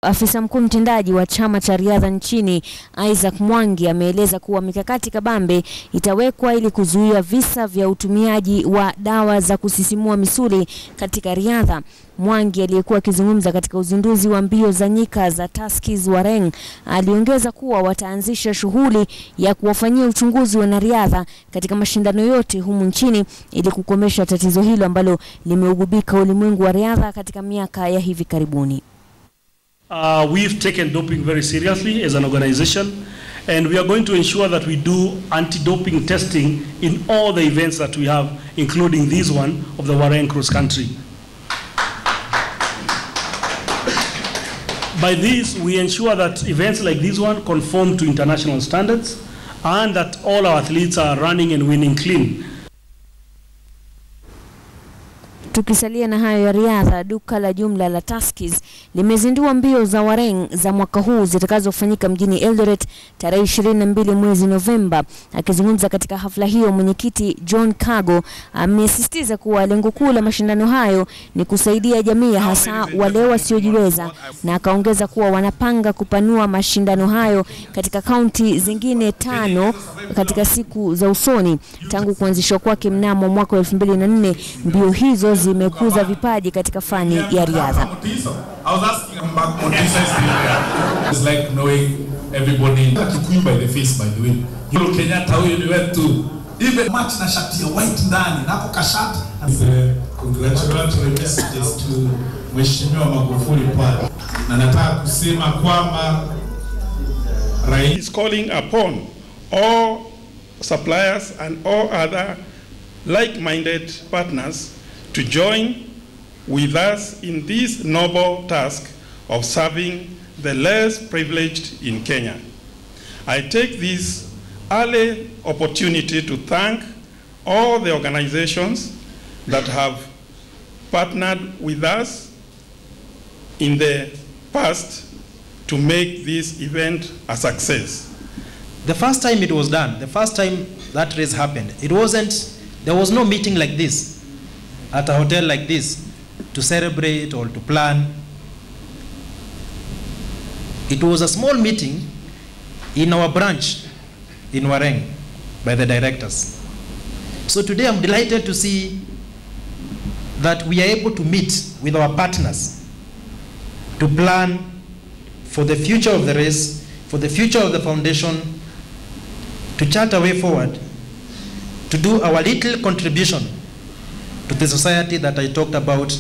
Afisa mkuu mtendaji wa chama cha riadha nchini Isaac Mwangi ameeleza kuwa mikakati kabambe itawekwa ili kuzuia visa vya utumiaji wa dawa za kusisimua misuli katika riadha. Mwangi aliyekuwa akizungumza katika uzinduzi wa mbio za nyika za Tuskys Wareng aliongeza kuwa wataanzisha shughuli ya kuwafanyia uchunguzi wanariadha katika mashindano yote humu nchini ili kukomesha tatizo hilo ambalo limeugubika ulimwengu wa riadha katika miaka ya hivi karibuni. We've taken doping very seriously as an organization, and we are going to ensure that we do anti-doping testing in all the events that we have, including this one of the Wareng cross country. By this, we ensure that events like this one conform to international standards and that all our athletes are running and winning clean. Tukisalia na hayo ya riadha, duka la jumla la Tuskys limezindua mbio za Wareng za mwaka huu zitakazofanyika mjini Eldoret tarehe 22 mwezi Novemba. Akizungumza katika hafla hiyo, mwenyekiti John Kago amesisitiza kuwa lengo kuu la mashindano hayo ni kusaidia jamii hasa wale wasiojiweza, na akaongeza kuwa wanapanga kupanua mashindano hayo katika kaunti zingine 5 katika siku za usoni. Tangu kuanzishwa kwake mnamo mwaka 2004, mbio hizo zimekuza vipaji katika fani ya riadha. It's like knowing everybody. Kikuyu by the face, by the way. You Kenyatta you went to even match na shati ya white ndani nako kashati. Congratulatory messages to Mheshimiwa Magufuli pale. Na nataka kusema kwamba Rais is calling upon all suppliers and all other like-minded partners to join with us in this noble task of serving the less privileged in Kenya. I take this early opportunity to thank all the organizations that have partnered with us in the past to make this event a success. The first time it was done, the first time that race happened, there was no meeting like this at a hotel like this to celebrate or to plan. It was a small meeting in our branch in Wareng by the directors. So today I'm delighted to see that we are able to meet with our partners to plan for the future of the race, for the future of the foundation, to chart a way forward, to do our little contribution to the society that I talked about